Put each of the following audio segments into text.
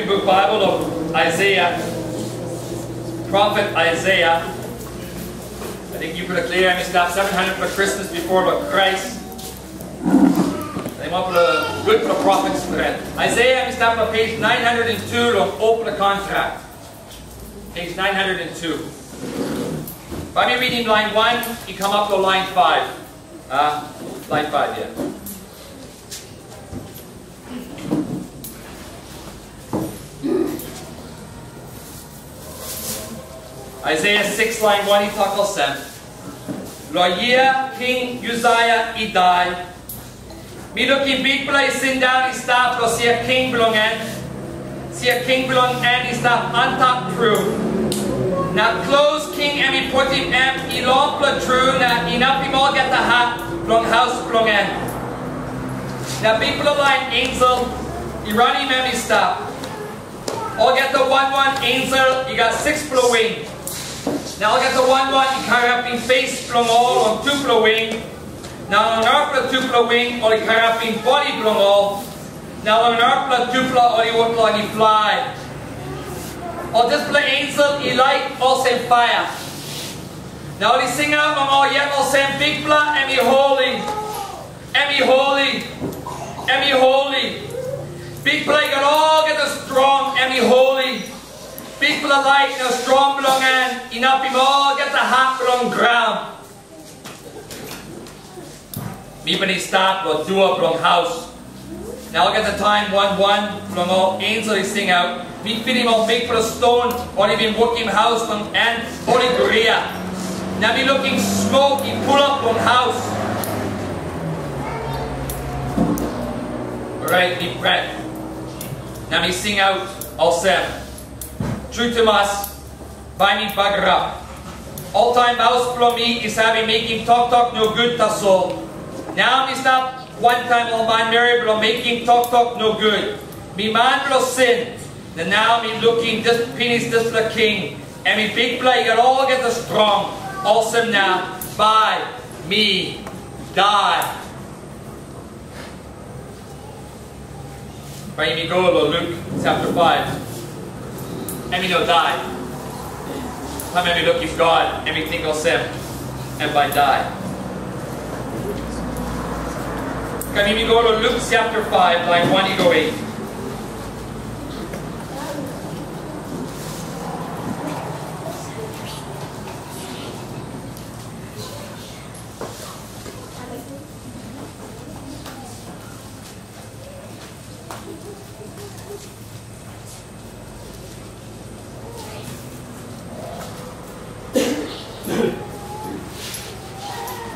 Copy Book Bible of Isaiah, Prophet Isaiah. I think you put a clear, I stop 700 for Christmas before but Christ. They want to put good for the prophets for that. Isaiah, I stop on page 902 of open the contract. Page 902. By me reading line 1, you come up to line 5. Line 5, yeah. Isaiah 6 line 1 he talk olsem. Loya King Uzziah I die. Me looking Bikpela sit down I stop lo see a king belongen. See a king belongen I stop untap true. Now close king and me put him I lompla true na enough him all get the hat long house belongen. Now Bikpela line angel I run him and me stop. All get the 1-1 angel you got 6 blow wing. Now I'll get the 1-1, you carry up in face from all on 2 blow wing. Now on earth 2 blow wing, or you carry up in body from all. Now on earth 2 blow, or you work on you fly. Or this blow angel, you light olsem fire. Now you sing out on all yet olsem Bikpela, and me holy. And me holy. And me holy. Bikpela, you got all get the strong, and me holy. Bikpela light, no strong belongan, enough him all get the hat belong ground. Me when he start will do up belong house. Now I'll get the time 1-1 belong all angel he sing out. Me fit him on Bikpela stone, or he been working house from and holi guria. Now me looking smoke, he pull up on house. Alright, me prep. Now me sing out olsem. True to us, by me bugger up. All time mouse from me is having making talk no good to soul. Now me stop 1 time all my married but making talk no good. Me man will sin. And now me looking this penis this the king. And me Bikpela you got all get the strong. Olsem now by me die. By me go to Luke chapter 5. And we don't die. How many look if God and we think olsem and by die? Can we go to Luke chapter 5, line 1 you go 8.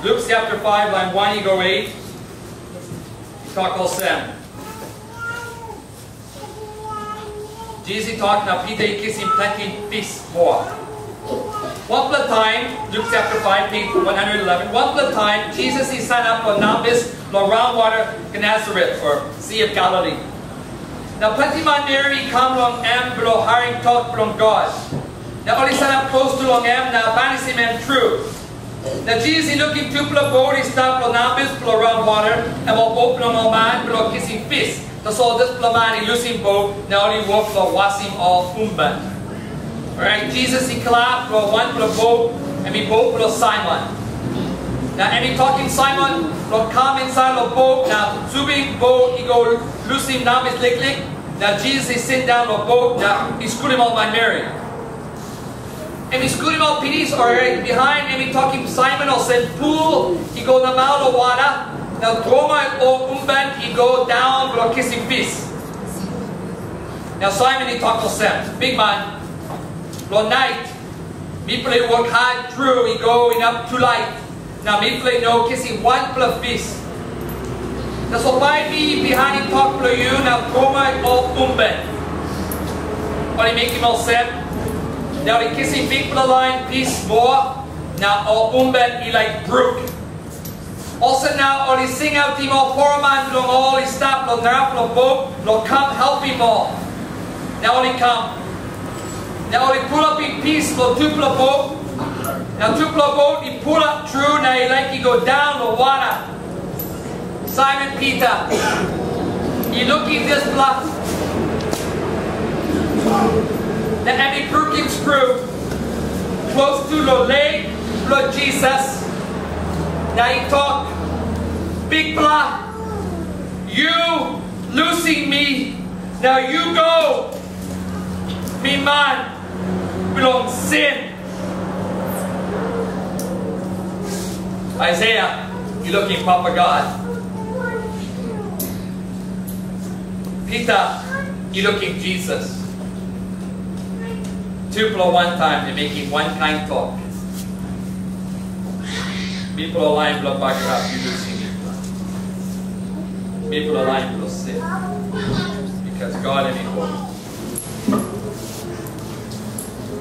Luke chapter 5, line 1, you go 8. You talk olsem. Jesus talking now, Peter, he kiss him plenty fish more. One time, Luke chapter 5, page 111. One time, Jesus he signed up for Nambis, around water, Gennesaret, or Sea of Galilee. Now, plenty man Mary come along and below hiring talk from God. Now, only signed up close to long am, now, fantasy man true. Now Jesus he looking to the boat, he stopped on Nambis, around water, and while both on a man, below kissing fish. That's all this man he losing boat, now he walk for washing all umban. Alright, Jesus he clapped for one for the boat, and we both for Simon. Now, and he talking Simon, will come inside the boat, now, zooming boat, he go losing Nambis lick. Now Jesus he sit down the boat, now, he screwed him on my Mary. And we scoot him out pities or behind and we talking Simon or said pool, he go the mouth of water. Now Droma or Umben, he go down for kissing fish. Now Simon he talk olsem, big man. Lord night, me play work hard through, he go in up too light. Now me play no kissing 1 plus fish. That's what why me behind him talk for you now Droma or Umben. Or he make him olsem. Now he kissing Bikpela line piece more. Now all umben he like brook. Also now all he sing out him all poor man long all he stop long narap long boat long come help him all. Now all he come. Now all he pull up in piece long 2 boat. Now 2 boat he pull up through now he like he go down the water. Simon Peter. He looking this bluff. na emi perking screw close to the leg of Jesus. Now he talk, Bikpela, you losing me. Now you go. Me man belong sin. Aisaia, you looking Papa God. Peter, you looking Jesus. Two people one time, they're making one kind talk. People are lying, blood back up, you losing me. People are lying, blood sin. Because God ain't holy.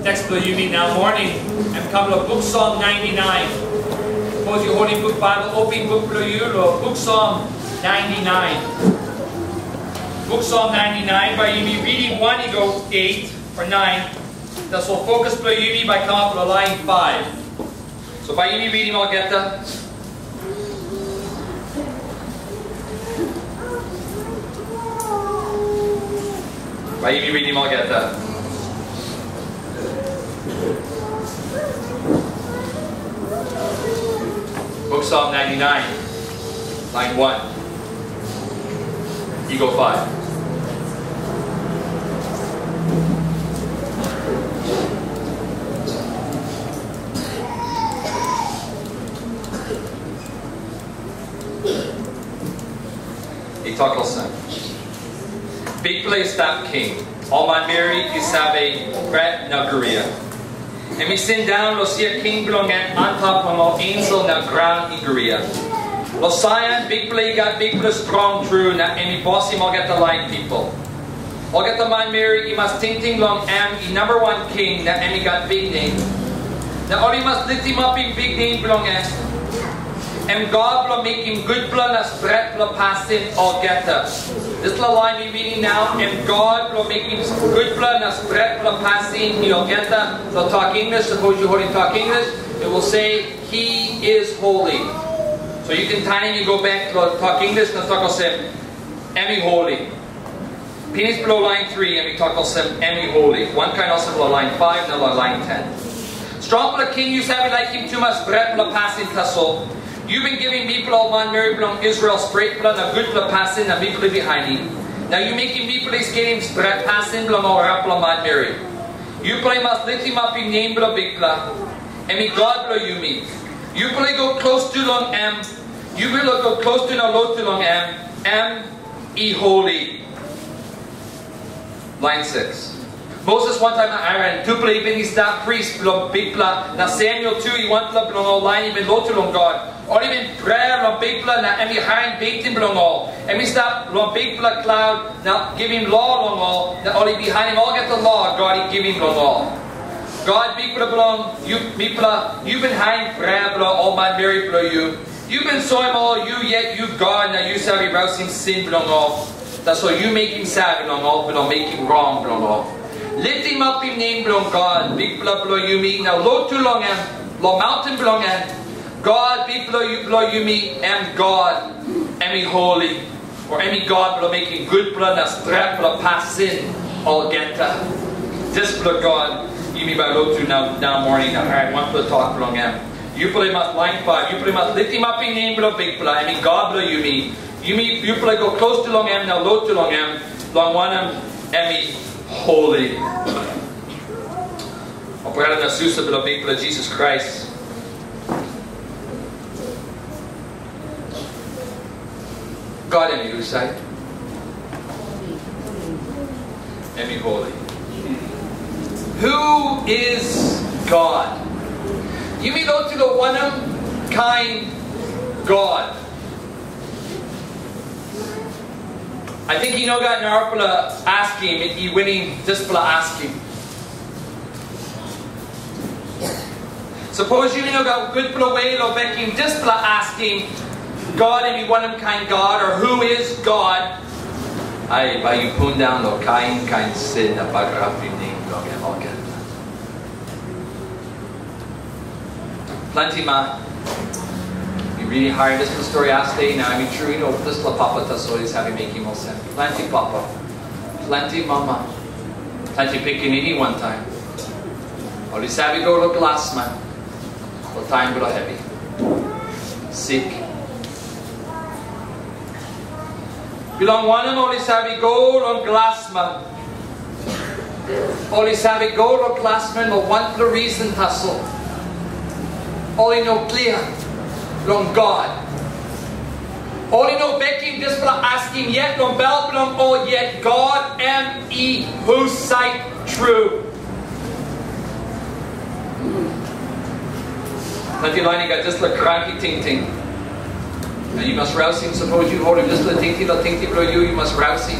Next to you now morning, and come to Buk Song 99. Suppose your Holy Book Bible, open book for you, Buk Song 99. Buk Song 99, by you be reading 1, you go 8 or 9. That's will focus for you by come up to line 5. So by you reading, I'll get that. By you reading, I'll get that. Buk Song 99, line 1. You go 5. Talk olsem. Bikpela is that king. All my Mary isabe pret na guria. And we send down lo siya king belongan antap mo angel na ground guria. Lo sayan Bikpela got Bikpela strong true na emi bossy mo get the light people. I'll get the man Mary I must ting long am I number 1 king na emi got big name. Na only must lift him up in big name belongan. And God will make him good blood as bread will pass in all get us. This little line we're reading now, and God will make him good blood as bread will pass in he'll get us. So talk English, suppose you holy talk English, it will say he is holy. So you can tiny you go back to talk English and talk olsem emi holy. Penis below line 3 and we talk olsem emi holy. One kind also below line 5, another line 10. Strong for the king you say like him too much bread will pass in tassel. You've been giving people all man Mary belong Israel straight blood and good blood passing and people behind him. Now you making people is getting spread passing belong all rapla man Mary. You play must lift him up in name blow Bikpela. And me God blow yumi. You play go close to long am. You will go close to no low to long am. Am e holy. Line 6. Moses one time I ran 2 play even he's that priest belong Bikpela. Now Samuel 2 he want to belong all line even low to long God. Or even prayer long Bikpela na emi hiring baiting belong all. And we stop long Bikpela cloud now give him law long all. Now only behind him all get the law God he give him long all. God Bikpela belong you Bikpela you've been hiring prayer belong all my Mary belong you. You've been so him all you yet you God now you savvy rousing sin belong all. That's why you make him sad belong all belong make him wrong belong all. Lift him up in name belong God Bikpela belong yumi now low too long am low mountain belong am. God Bikpela you blow yumi am God emi holy or emi God blow making good blood na strap blow pass sin all get this blow God yumi by low to now morning now alright one blow talk belong am. You play must line 5 you play must lift him up in name blow Bikpela emi God blow yumi you play go close to long am now low to long am long one am emi holy. Operada na susa blow Bikpela Jesus Christ. God emi who say? Emi holy. Who is God? You mean go to the one kind God. I think you know God Narpala ask him if he winning Displa ask him. Suppose you know God good pla way lo beking Displa ask him God and you one kind God or who is God? Ay, by you put down lo kind sin na pagrap yung name lo get plenty ma. You really hard this is the story I stay now. I mean true you know this la papa tas always having making more sense. Plenty papa, plenty mama, Tanti pequenini one time. Oli sabi go lo glass man. O time go heavy. Sick. Bilang one oli sabi go lo glass man. Oli sabi go lo glass man lo want the reason hustle. Oli no clear long God. Oli no begging this for asking yet no bel long all yet God M.E. whose sight true. Nanti lining got this la cranky ting ting. And you must rouse him, suppose you hold him this la ting ting bro you must rouse him.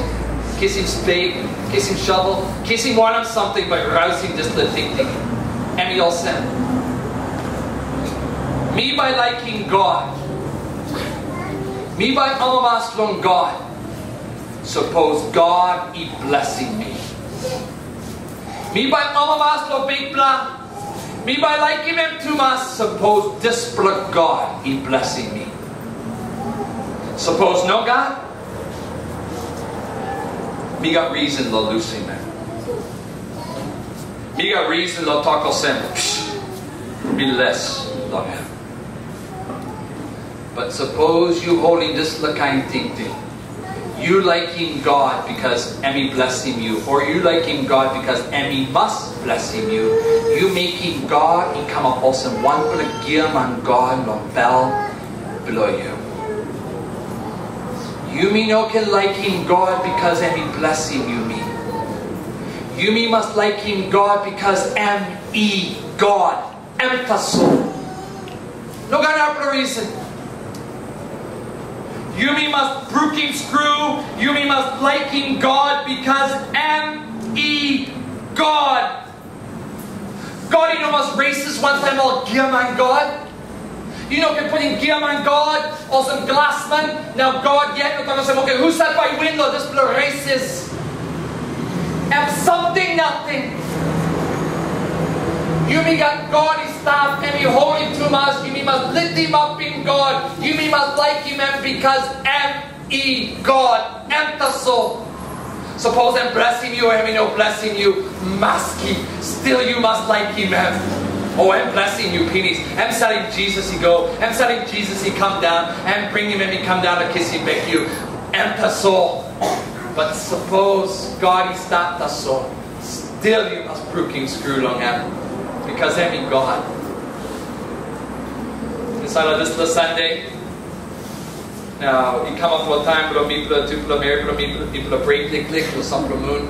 Kiss him spade, kiss him shovel, kiss him want him something by rousing this la ting ting. And we all said. Me by liking God. Me by amamas long God. Suppose God is blessing me. Me by amamas lo Bikpela. Me by liking him too much. Suppose this God is blessing me. Suppose no God. Me got reason to losing him. Me got reason to talk olsem. Be less than him. But suppose you holding this kind thing. You liking God because Emmy blessing you, or you liking God because Emmy must blessing you. You making God he come up olsem one for the gear man God long bell below you. You mean okay liking God because Emmy blessing you me. You mean must liking God because M.E. God emphasis. No God not for a reason. You mean must broken screw. You mean must liking God because M.E. God. God, you know, must racist one time all gear man God. You know, can putting gear man God or some glass man. Now God yet, okay, who sat by window? This blue racist. And something, nothing. You mean got God is staff and you holy too much. You mean must lift him up in God. You mean must like him because M.E. God emphasis. Suppose I'm blessing you or I'm no blessing you. Masky. Still you must like him. Oh, I'm blessing you, penis. I'm telling Jesus he go. I'm telling Jesus he come down. I'm bringing him and he come down to kiss him back you. Emphasis. But suppose God is not the soul. Still you must broken screw long him. Because I mean God. Inside of this Sunday, now you come up to a time where people to marry, people break, click, to some moon.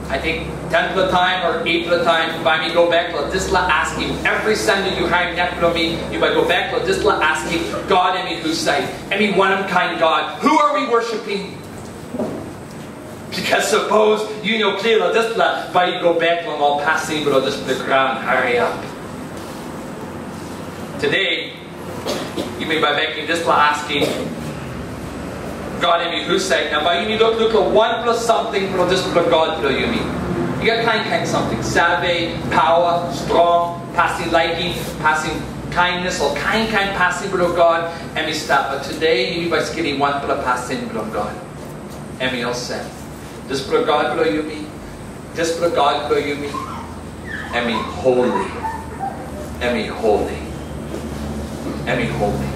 I think 10th of the time or 8th of the time, by me go back to this ask him every Sunday you hang neck from me, you might go back to this ask him God and me whose sight, I mean one of kind God. Who are we worshiping? Because suppose you know clearly this by you go back on all passing below this the ground, hurry up. Today, you may by making this asking God in me whose sake. Now by you need look at one plus something for this for God below you mean. You got kind something. Savvy, power, strong, passing liking, passing kindness, or kind passing below God, and me stop. But today you need by skinny one plus passing below God. And me all said. This for God below you me. This for God below you me. And me holy. And me holy. And me holy.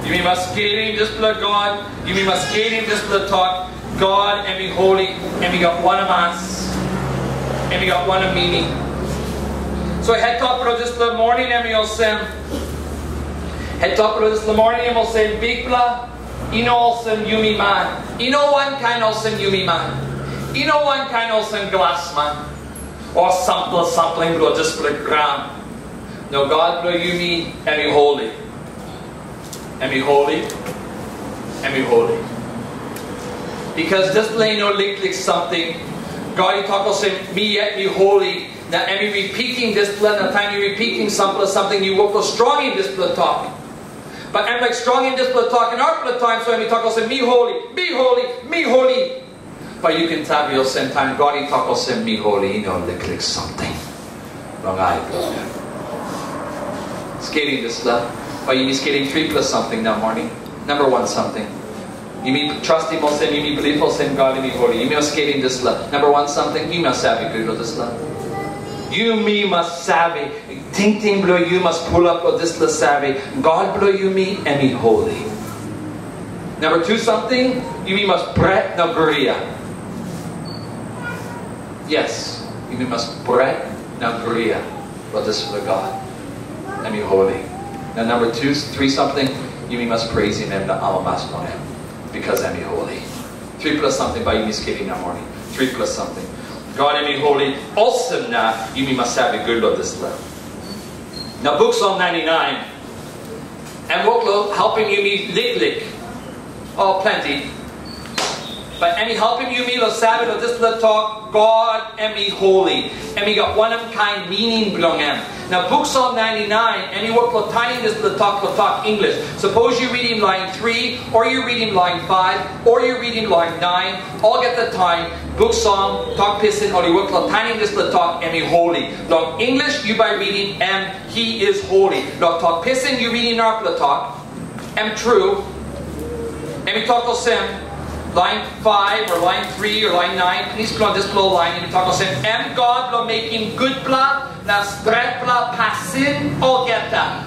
You mean must skating this blood God. You mean must skating this blood talk. God and me holy. And we got one of us. And we got one of meaning. So I had talked about this the morning and we all said. Had talked about this the morning and we'll say Bikpela. You know olsem yumi man. You know one kind olsem yumi man. You know one kind olsem glass man. Or something blow just for the ground. No God blow yumi and me holy. And me holy. And me holy. Because this lay no like something. God you talk olsem me yet me holy. Now and me repeating this blood, the time you repeating something you will go strong in this blood talk. But I'm like strong in this blood talk and our blood time, so when we talk, I'll say, me holy, me holy, me holy. But you can tell me, you'll send time, God, you talk, I'll say, me holy, you know, like something. Wrong eye, Skating this stuff. But you need skating 3 plus something that morning. Number 1 something. Yumi trust him olsem, yumi believe olsem, God yumi holy. Yumi must get in this love. Number one, something, you must have a good of this love. Yumi must savvy. Ting ting blow you must pull up of this love savvy. God blow yumi and be holy. Number two, something, yumi must poret na guria. Yes, yumi must poret na guria. But this is for God. And be holy. Now number two, three something, yumi must praise him and the amamas on him. Because I'm holy. 3 plus something by Yumi skating that morning. 3 plus something. God am holy. Olsem na Yumi must have a good of this love. Now Buk Song 99. And Woklo helping Yumi lik. Oh, plenty. But any helping Yumi lo Sabbath of this little talk. God am holy. And we got one of kind meaning belong him. Now Buk Song 99, and you work lo tiny this little talk English. Suppose you're reading line 3, or you're reading line 5, or you're reading line 9, all get the time. Buk Song, talk pissin, or you work lo tiny this little talk, and he holy. Long English, you by reading he is holy. Long talk pissin, you reading our talk, true. And we talk olsem. Line 5 or line 3 or line 9, please put on this little line and talk olsem. God lo making good bla na stret bla pasin all get that.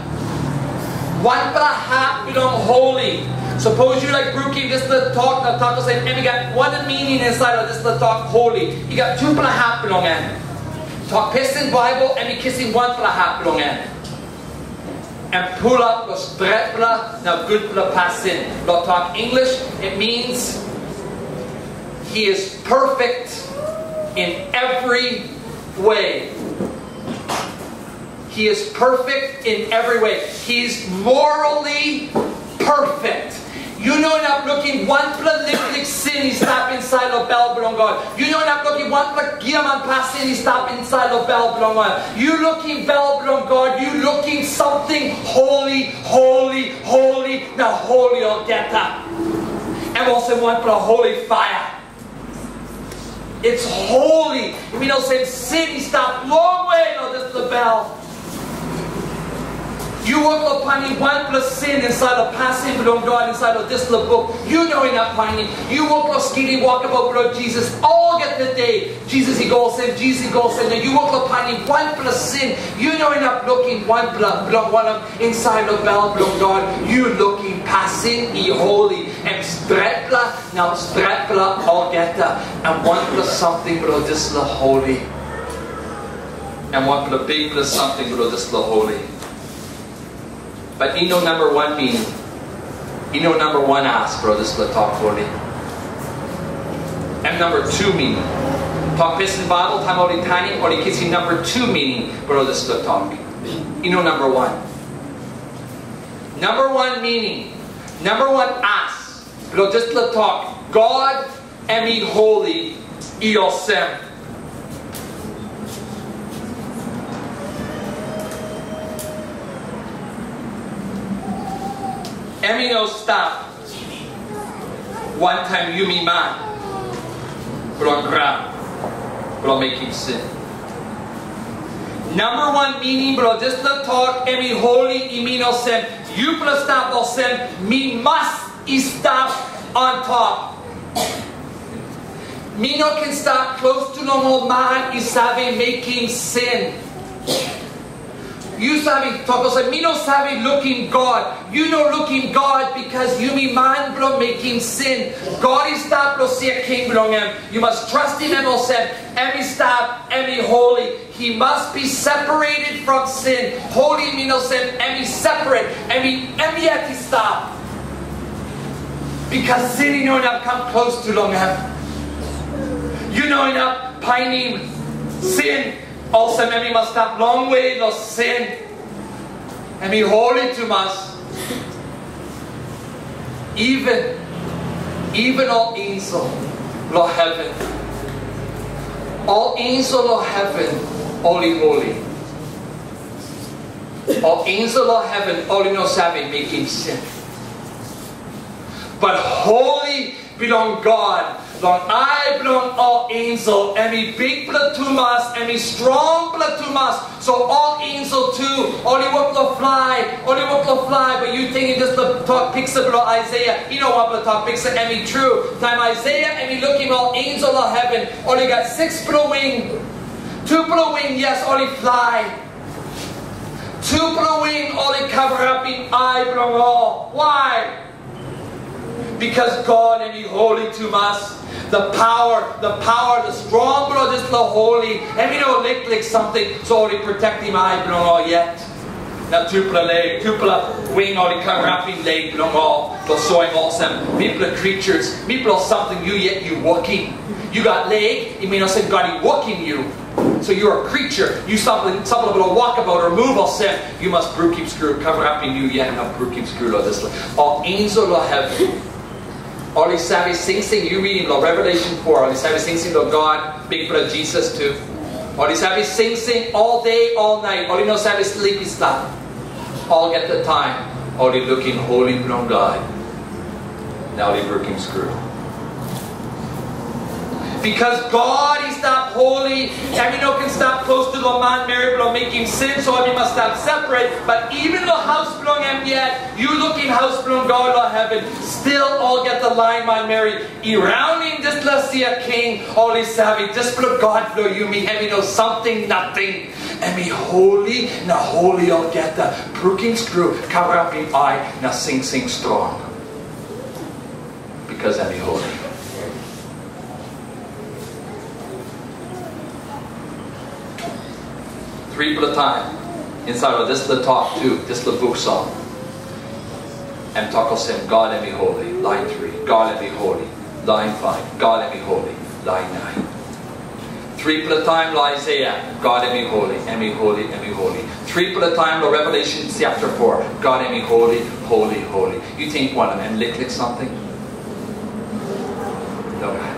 One bla hat belong holy. Suppose you like brooking this little talk na talk olsem, and we got one meaning inside of this little talk holy. You got 2 bla hat belong in. Talk pissin Bible and we kissing 1 bla hat belong in. And pull up the stret bla na good bla pasin. Lo talk English, it means he is perfect in every way. He is perfect in every way. He's morally perfect. You know not looking one prolific sin he stop inside of bell belong God. You know not looking one giaman pass sin he stop inside of bell belong God. You looking bell belong God. You looking something holy, holy, holy. Now holy will get that. And also one for a holy fire. It's holy. We know same sin he stopped long way. No, this is the bell. You work upon one plus sin inside of passing belong God inside of this little book. You know enough finding. You work up skinny walk about blood Jesus. All get the day. Jesus he goes in. Jesus he goes in. And you work upon one plus sin. You know enough looking one blood one of inside of bell belong God. You looking passing he holy. And stretla now stretla all get that. And one plus something below this little holy. And one plus big plus something below this little holy. But you know number one meaning. You know number one ask, bro, this is the talk holy. And number two meaning. Talk pissin Bible, time only tiny, or kissing number two meaning, bro, this is the talk. You know number one. Number one meaning. Number one ask, bro, this is the talk. God am he holy, olsem. Emi no stop. One time yumi man. Bro grab. Bro making sin. Number one meaning, bro, just the talk, emi holy, imi no sem. You plus stop olsem, me must stop on top. Me no can stop close to no more man, isabe making sin. You sabi talk olsem, me no sabi looking God. You know looking God because you me man bro making sin. God is stop lo see king belong him. You must trust him and olsem. Every stop, every holy. He must be separated from sin. Holy mean olsem, every separate, every yet he stop. Because sin you know enough come close to long him. You know enough pining sin. Also, maybe must stop long way no sin and be holy to us. Even all angel lo heaven, all angel lo heaven, holy. All angel lo heaven, only no saving making sin. But holy belong God. Long I belong all angel, emi Bikpela tumas, emi strong pela tumas. So all angel too, only work to fly, but you thinking just the talk picture below Aisaia, you know what the talk picture, emi true. Time Aisaia, emi looking all angel of heaven, only got 6 pela wing, 2 pela wing, yes, only fly. 2 pela wing, only cover up in eye below all. Why? Because God emi holy tumas. The power, the strong bro, just the holy. And we know lick something, so only protect him I belong all yet. Now tupla leg, tupla wing only cover up in leg belong all. The sowing olsem. People are creatures, people are something you yet you walking. You got leg, it means I said God he walking you. So you're a creature. You something will walk about or move olsem. You must brew keep screw, cover up in you yet, now brew keep screw or this. All angel will have all these savvy sing, you reading the Revelation 4, all these savvy sing, the God, big brother Jesus too. All these savvy sing all day, all night. All you know savvy sleepy stuff. All get the time. All they looking holy from God. Now they working screw. Because God is not holy, every no can stop close to the man married or making sin, so we must stop separate. But even the house belong him yet, you looking house belong God or heaven, still all get the line man married. Around him just let's see a king, all is savvy, just for God flow you me, and we know something, nothing. And me holy, now holy all get the brooking screw, cover up in eye, now sing strong. Because I me holy. Three at a time. Inside of this the talk too, this the Buk Song. And talk olsem, God and me holy. Line 3, God and me holy. Line 5, God and me holy. Line 9. 3 at a time, Aisaia, God and me holy, and me holy, and me holy. 3 at a time, the Revelation chapter 4, God and me holy, holy, holy. You think one of them lick something? No.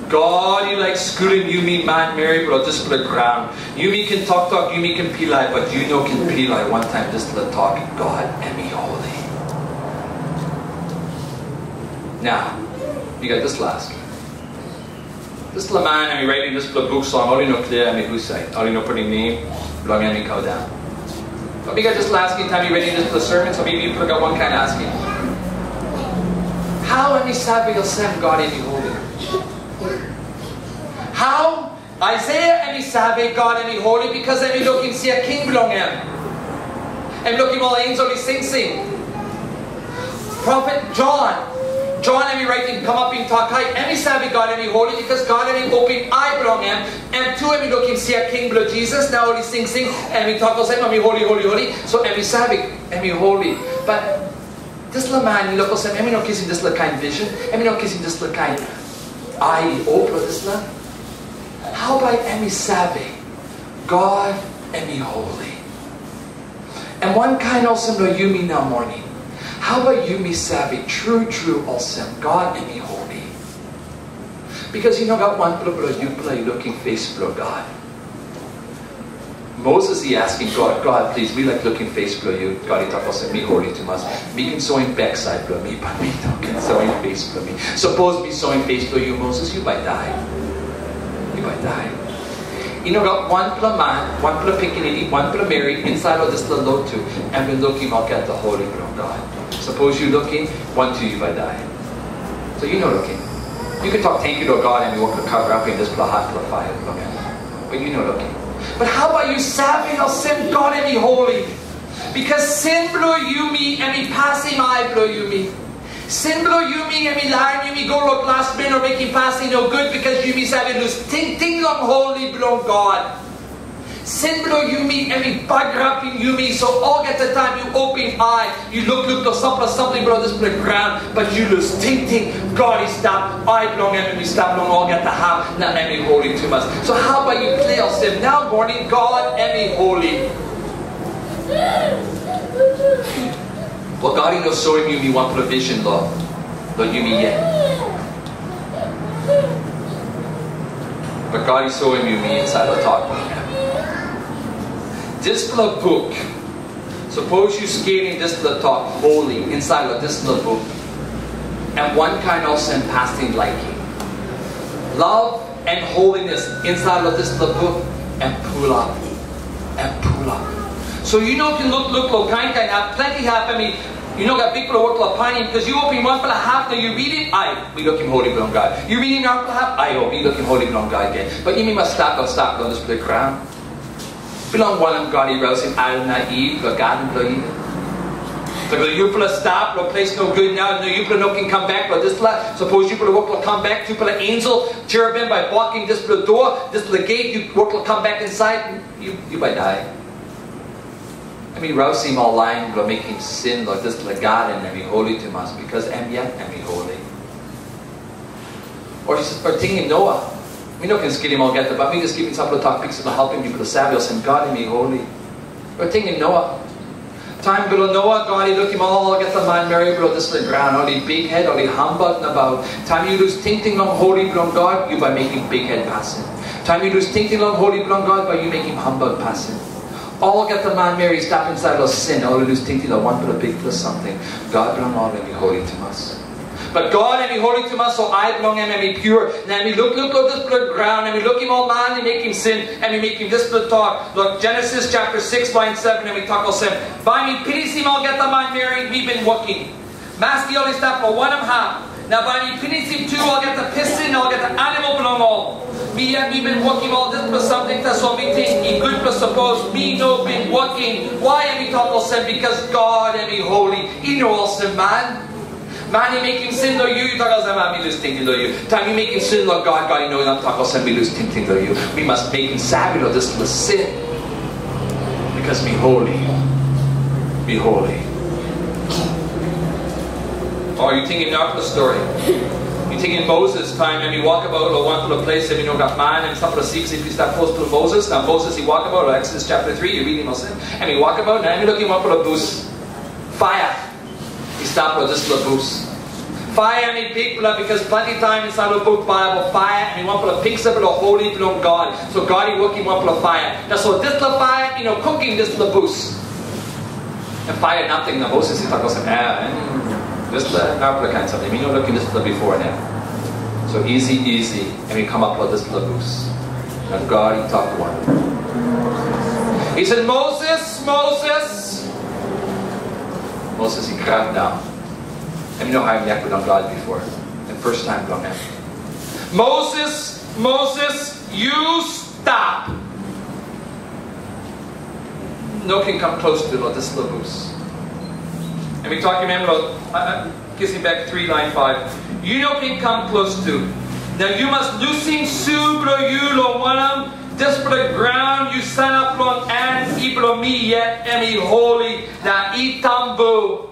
God, you like schooling Yumi man Mary, but just the ground. Yumi can talk, Yumi can pilai, but you know can pilai one time just the talk. God and me holy. Now, you got this last. This the man and me writing this the Buk Song. All you know clear and me who say. All you know putting name, long and me go down. But we got this last time you reading this the sermon, so maybe you put got one kind of asking. How am I savvy olsem God and me holy? How? Aisaia and Isabe, God and holy, because I'm looking see a king belong him. I'm looking all angels sing. Prophet John and writing come up in Takai, and Isabe God and holy, because God and open eye belong him. And two and looking see a king belong Jesus, now only sing, and we talk about him, holy. So and Isabe and holy. But this little man, you look at him, I'm not kissing this little kind vision, I'm not kissing this little kind eye open this little. How about Emi Sabe? God Emi holy. And one kind also no Yumi now morning. How about Yumi Sabe? True olsem. God Emi holy. Because you know got one little you play looking face for God. Moses he asking God, please, me like looking face for you. God he talk also me holy to us. Me can sewing backside for me, but me talking sewing face for me. Suppose me sewing face for you, Moses, you might die. You might die. You know, got one pla man, one pla pickaninny, one pla Mary inside of this little load too, and been looking up at the Holy Ground God. Suppose you looking, 1, 2, you might die. So you know looking. You can talk thank you to God and you walk the cover up in this pla hot pla fire, but you know looking. But how about you savvy or sin God and be holy? Because sin blow you me and me passing I blow you me. Sin blow you me and me lie you me go look last minute or making passing no good because you me savvy lose ting long holy blow God. Sin blow you me and me bug wrapping you me so all get the time you open eye you look to something blow this the ground but you lose ting God is stop I belong and we stop long all get the half not any holy too much. So how about you clear sin now morning God any holy. Well, God is not showing you me one provision, Lord. Lord, you me yet. But God is showing you me inside the talk. This little book, suppose you skating this little talk holy inside of this little book. And one kind also in passing liking. Love and holiness inside of this book and pull up. And pull up. So you know can look kind have plenty happen me. You know got people work like piney because you open one for a half now you read it, we looking holy beyond God. You reading out for half, we looking holy beyond God again. But you mean must stop on this play ground. Belong one of God he rose him out of naive, but God and bloody. So you put a stop, no place no good now, no you put no can come back, but this suppose you put a work will come back, you put an angel, cherubim by walking this the door, this the gate, you work will come back inside, you might die. I mean rouse him all lying, but make him sin like this like God and be holy to us, because yet and be holy. Or thinking Noah. We no can skill him all get but me just giving some of the talk pieces to help him people to savio and God and be holy. Or thinking Noah. Time below Noah, God, he look him all, get the man married below this little ground, all the big head, all the humbug about. Time you lose thinking on holy below God, you by making big head passing. Time you lose thinking on holy below God, by you making humbug passing. All get the man married, stop inside of sin, all you lose thinking of one but a big plus something. God belong all and be holy to us. But God and be holy to us, so I belong and be pure. And we look this blood ground, and we look him all man, and make him sin, and we make him this blood talk. Look, Genesis chapter 6, line 7, and we talk olsem. By me, pity him all get the man married, we've been walking. Maski only stop for one of half. Now by me, pity him too, I'll get the piston, I'll get the animal belong all. Me and we've been walking all this plus something that's what we think he good plus suppose me no been walking. Why am we talk olsem? Because God and be holy. He know olsem man. Man, you make him sin though you talk olsem, man, we lose thinking though you. Time you make him sin though God, you know not talk olsem, we lose thinking though you. We must make him savage of this little sin. Because be holy. Be holy. Oh, you thinking now for the story. You thinking Moses time and we walk about or one little place and we know got man and some of the seeks if you start close to Moses. Now Moses he walk about Exodus chapter 3, you read him olsem. And we walk about and we look him up for a boost. Fire. He stopped with this little boost. Fire and he pick because plenty time inside the book Bible fire and he want for the pigs of the holy belong God. So God he working one for the fire. Now so this little fire, you know, cooking this little boost. And fire nothing. Now Moses he talk olsem, this now kind of something. We know looking this little before now. So easy, and we come up with this little boost. And God he talked to one. He said, Moses, he cried down. And you know how I've never done God before. The first time done him. Moses, you stop. No can come close to this little boost. And we talk, remember, kissing back 3, line 5. You know can come close to. Now you must losing subro you lo one this for the ground you sign up on and ibro me yet emi holy na itambu.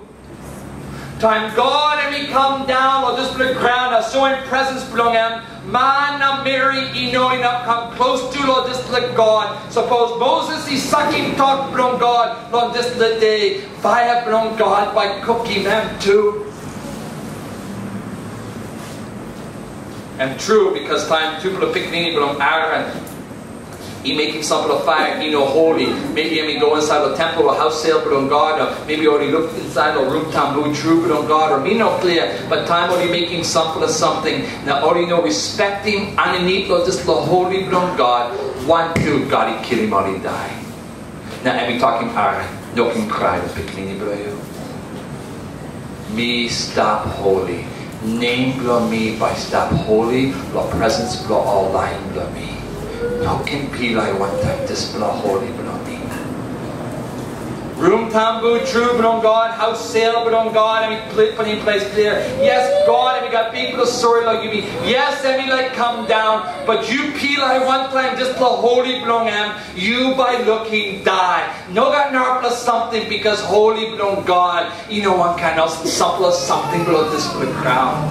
Time God and we come down or this for the ground now so in presence belong him. Man na Mary knowing up come close to Lord this the God. Suppose Moses he sucking talk from God on this the day. Fire from God by cooking them too. And true because time two people pick me from Aaron. He making something of fire, he know holy. Maybe he go inside the temple or house sale but on God, or maybe already look inside the room tambu true but on God, or me no clear, but time already making something of something. Now already know respecting underneath of this little holy but on God. 1, 2, God he kill him or he die. Now and we talking Aaron, no can cry the bikini below you. Me stop holy. Name blow me by stop holy, blow presence blow all line blow me. No can be like one time this blow holy blow me. Room tambu true but on God, house sale but on God, and we put in place clear. Yes, God, and we got people sorry like you be. Yes, and we like come down, but you peel like one time this blow holy belong am, you by looking die. No got nar plus something because holy belong God. You know one kind of something below this good crown.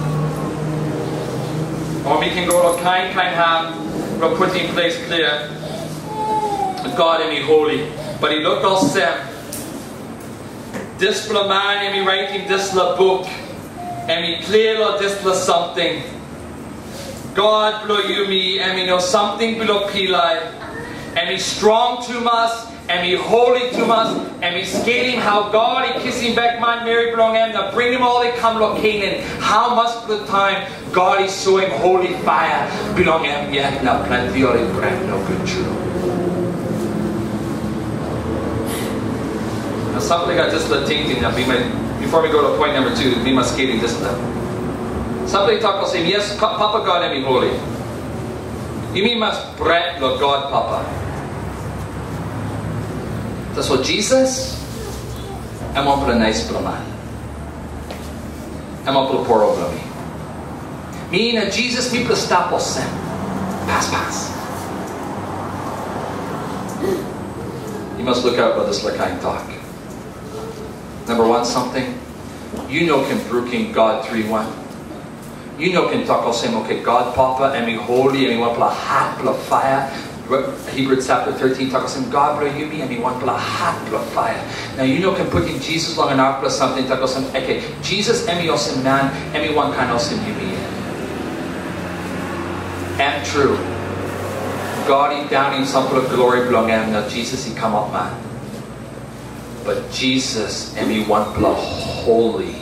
Or we can go to kind have. We'll put in place clear. God and me holy. But he looked olsem. This for man and me writing this la book. And me clear la this la something. God below yumi and me know something below pilai. And me strong to us and me holy to us, and me skating how God he kissing back my Mary belong him, now bring him all they come lo Canaan. How much of the time God is showing holy fire belong him yet now plenty all in bread no good true. Now something I just let thinking now before we go to point number 2, we must skating this level. Somebody talk will say, yes, Papa God and me holy. You mean must bread lo God Papa. That's what Jesus and one for a nice man. And one for a poor over me. Meaning that Jesus me put stop olsem. Pass. You must look out about this like I talk. Number 1, something. You know can brooking God 3-1. You know can talk olsem okay God Papa and me holy and me want for a hot blood fire. Hebrews chapter 13 talks about God blow yumi and me want blow hot blow fire. Now you know can put in Jesus long enough plus something talk about okay Jesus and me olsem man and me one kind olsem yumi. And true. God he down in some of glory belong him. Now Jesus he come up man. But Jesus and me one blow holy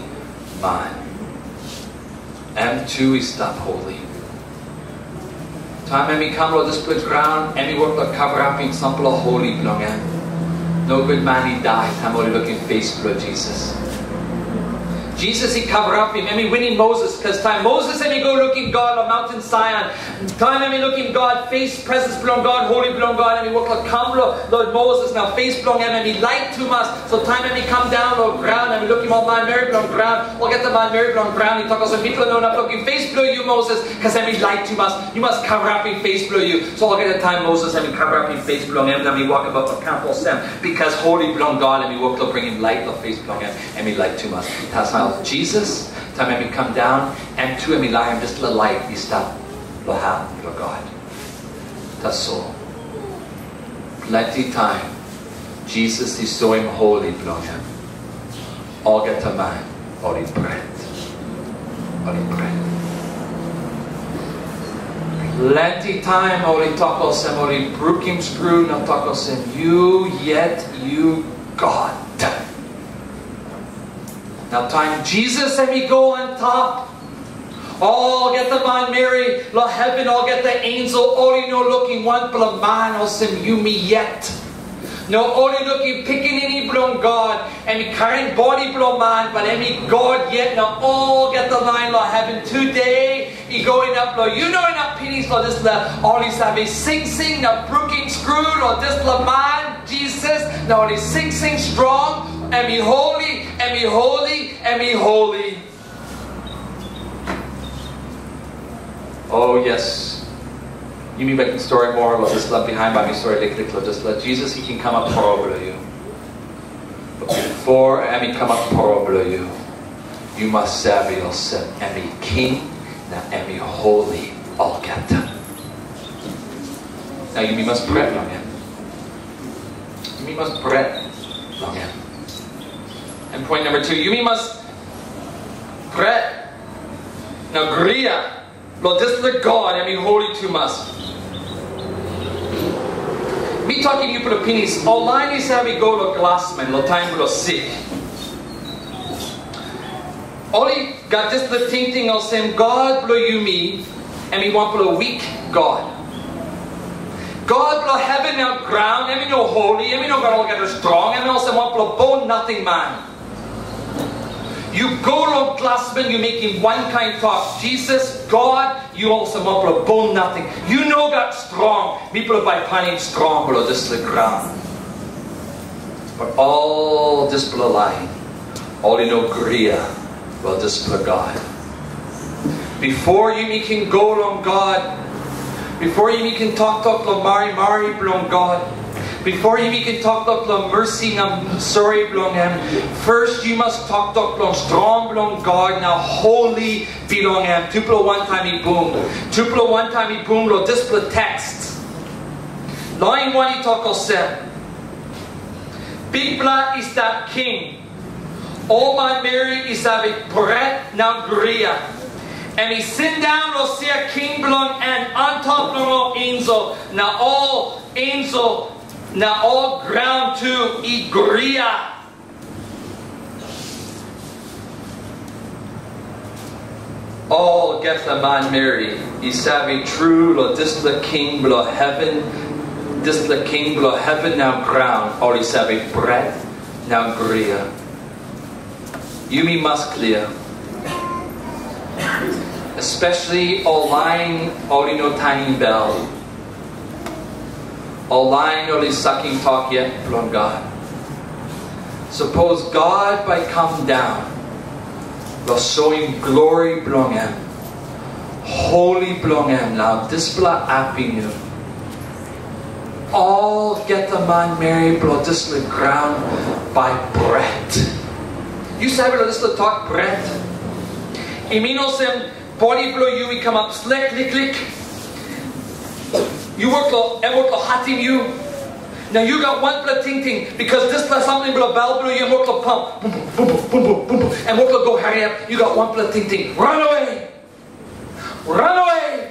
man. And too is not holy. Time and me come to this split ground, and me work to cover up in some holy belong him. No good man he died, time only looking face blood Jesus. Jesus he cover up him, and me winning Moses, because time Moses and me go looking God on Mountain Zion. Time and me looking God, face presence belong God, holy belong God, and me work like come Lord Moses, now face belong him, and me light too much. So time and me come down Lord ground, and me looking on my Mary belong ground, or get the man Mary belong ground, he talk also people know not looking face blow you Moses, because I me light too much. You must cover up in face blow you. So I'll get the time Moses and me cover up in face belong him, and me walk about the camp olsem, because holy belong God, and me work to bring him light, the face belong him, and me light too much. That's how Jesus, time I me come down, and two of me lie, I'm just a light, he stop, lo have, lo God. That's so. Plenty time, Jesus is so him holy, belong him. All get a man, all in bread. All in bread. Plenty time, all in talk olsem, all in brook him screw, not talk olsem, you yet you God. Now time Jesus and me go on top. All get the man Mary, lo heaven, all get the angel, only no looking one but man olsem you me yet. No only looking picking any blown God and me carrying body blown man, but any God yet. Now all get the line lo heaven today. He going up lo you know enough pennies lo this la all he have a sing now brooking screwed or this la man Jesus now only sing strong. And be holy, and be holy, and be holy. Oh yes. You mean making story more about this love behind by me story just let Jesus he can come up pour over you. But before and he come up pour over you, you must serve yourself and be king now and be holy all get done. Now you must pray on him. You must pray on him. And point number 2, you must pray. Now, guria, Lord, this is the God, and be holy to us. Me talking you put a penis. Online is how we go to glassman, lo time lo sick. Only got just the thing of saying God blow you me, and we want for a weak God. God blow heaven now ground, and we know holy, and we know God all get strong, and we also want for a bone nothing man. You go to glassman, you make him one kind talk. Jesus, God, you also want to bone nothing. You know God strong. People by planning strong below this the ground. But all this below line, all you know guria, well this below God. Before you can go on God, before you can talk to Mari belong God. Before you can talk to mercy, I'm sorry belong him. First you must talk to strong belong God, now holy belong him. Tuplo one time he boom. Tuplo one time he boom, lo display text. Line 1 he talk olsem. Bikpela is that king. All my Mary is a poret now guria. And he sit down lo see a king belong and on top belong all angel. Now all angel Now all ground to guria. All get the man married. Isabi true lo this the king below heaven. This the king below heaven now ground. All isabi bread now guria. Yumi must clear. Especially all line only no tiny bell. All line only sucking talk yet from God. Suppose God by come down. Lo showing glory belong him. Holy belong him now. Display avenue. All get the man married below this the ground by bread. You say below this the talk bread. Iminosem body below you we come up slick lick lick. You work lo and work lo hatim you. Now you got one blood ting ting because this plus something below bell below you and work lo pump boom boom boom boom boom boom boom and work lo go hurry up. You got one blood ting ting. Run away! Run away!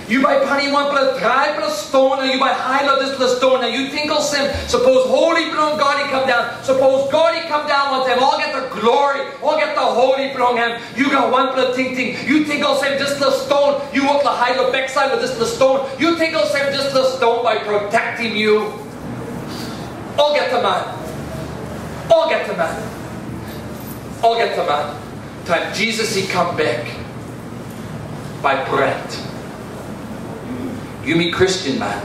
You buy penny one plus dry plus stone and you buy high lo this plus stone and you tinkle sim. Suppose holy belong God he come down. Suppose God he come down with them. All get the glory. All get the holy belong him. You got one blood ting ting. You tinkle sim just the stone. You walk the high lo backside with this the stone. You tinkle sim just the stone by protecting you. All get the man. All get the man. All get the man. Time Jesus he come back by bread. You mean Christian man.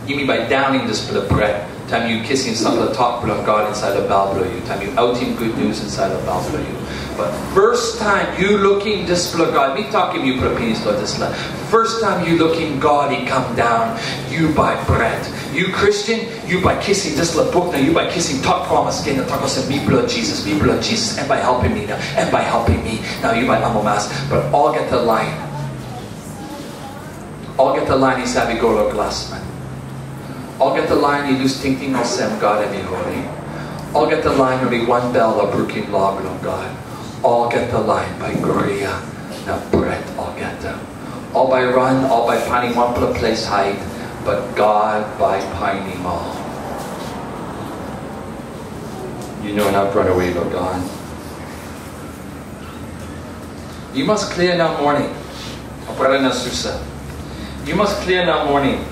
You mean by downing this bit of bread. Time you kissing some of the top of God inside the bell below you. Time you outing good news inside the bell below you. But first time you looking this below God. Me talking you put a penis below this land. First time you looking God he come down. You buy bread. You Christian, you by kissing this little book now. You by kissing top promise again and talk about me blood Jesus, and by helping me now, and by helping me now. You by amamas, but all get the line. All get the line he said we go to glass man. All get the line he lose thinking olsem God and me holi. All get the line only one bell of broken law belong God. All get the line by guria. Now bread all get them. All by run, all by finding one place hide, but God by pining all. You know not run away, Lord God. You must clear now morning. You must clear now morning.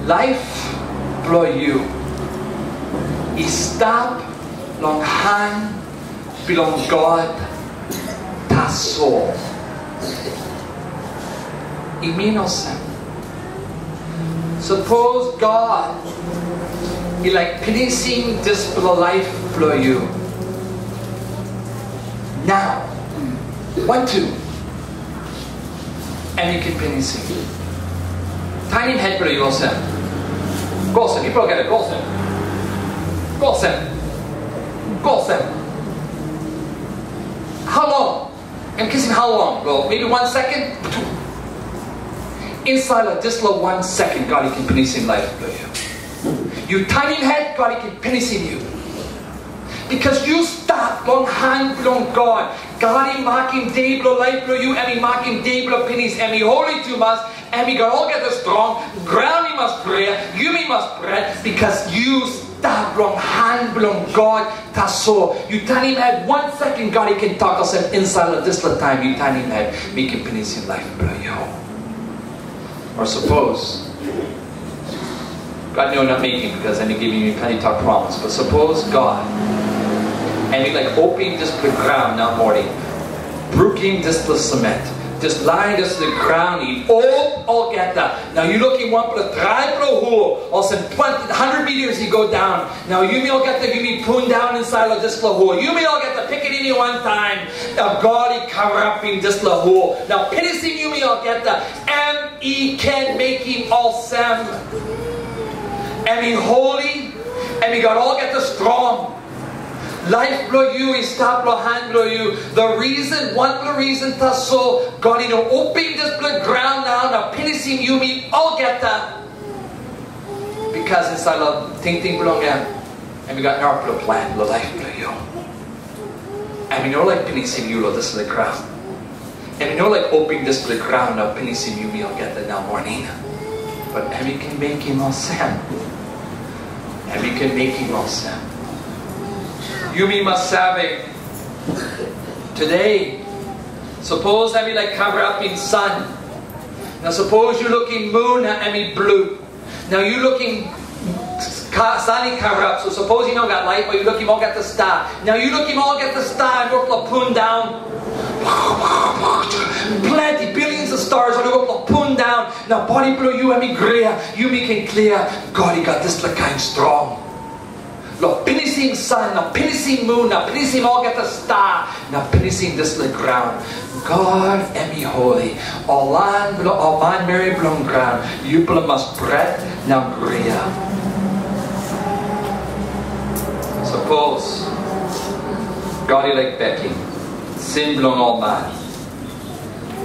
Life blow you. Stop long hand belong God taso. Iminosem. Suppose God he like pleasing this blow life blow you. Now 1, 2. And you can finish it. Tiny head blow you olsem. Golsem, people get it, golsem. Golsem. Golsem. How long? I'm kissing how long? Well, maybe 1 second? 2. Inside of this little 1 second, God he can finish in life blow you. You tiny head, God he can finish in you. Because you stop long hand long God. God he marking day blow life blow you, and he marking day blow pennies, and he holy to us, and we got all get the strong. Ground he must pray, you must bread, because you stop long hand long God taso. You tiny head 1 second, God he can talk us inside of this little time. You tiny head making pennies in life blow you. Or suppose God no not making because then he giving you penny talk promise. But suppose God and he like opening this the ground now morning, brooking this the cement, just lying this the ground, he all get that. Now you looking one for the dry pro hole, also 100 meters you go down. Now you may all get the you may poon down inside of this the hole. You may all get the pick it in you one time. Now God he cover up in this the hole. Now pinning you may all get the and he can make him olsem. And he holy, and he got all get the strong. Life blow you, he stop blow hand blow you. The reason, one blow reason to so God, you know, open this blood ground now pinning you me all get that. Because inside of ting belong him. And we got an art blow plan, the life blow you. And we know like pinning you lo this is the ground. And we know like opening this blood ground now pinning you me all get that now morning. But Emmy can make him olsem. Emmy can make him olsem. Yumi masabe. Today, suppose Emmy like cover up in sun. Now suppose you're looking moon and Emmy blue. Now you looking sunny cover up. So suppose you don't got light, but you look him all get the star. Now you look him all get the star and work the poon down. Plenty, billions of stars on the work the poon down. Now body blue you Emmy guria. You making clear. God, he got this like kind strong. Look, pinising sun, now pinising moon, now pinising all get the star, now pinising this like ground. God, Emmy holy, all man Mary blum ground, you must bread, now guria. Suppose, God, he like Becky, sin blum all man.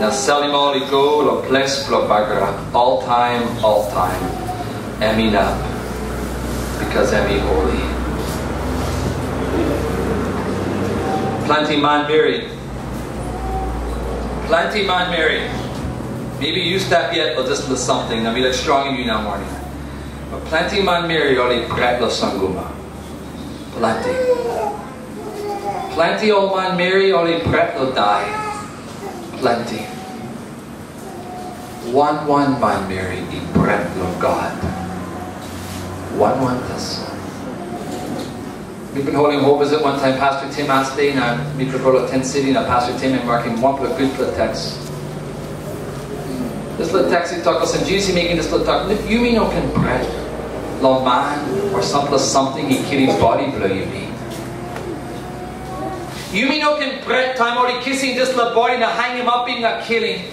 Now sell him all he go, lo bless, lo bagra, all time, Emmy nap, because Emmy holy. Plenty man married. Plenty man married. Maybe you step yet, but this is something. Now be like strong in you now morning. But plenty man married only pret lo sanguma. Plenty. Plenty old man married only pret lo die. Plenty. One man married he pret lo God. One this. We've been holding home visit one time. Pastor Tim asked me, now we could go to 10 city. Now Pastor Tim and working one good little text. This little text he talk us and Jesus making this little talk. You mean no can pray, lo man or something he kill his body blow you mean. You mean no can pray time or he kissing this little body now hang him up in a killing.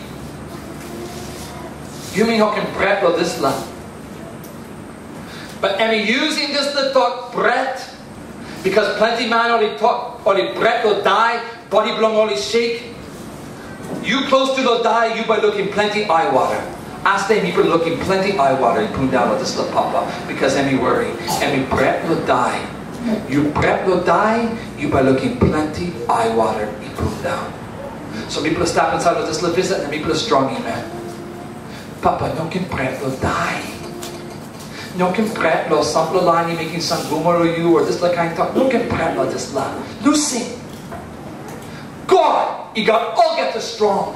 You mean no can pray lo this love. But am he using this little talk bread? Because plenty man only talk, only breath will die, body belong only shake. You close to the die, you by looking plenty eye water. Ask them people looking plenty eye water, you put down with this little papa. Because any worry, any breath will die. You breath will die, you by looking plenty eye water, you put down. So people are stopping inside of this little visit and people are strong man. Papa, no can breath will die. No can pret lo sample line making some boomer you or this like kind of talk. No can pret lo this la. Lucy. God, he got all get the strong.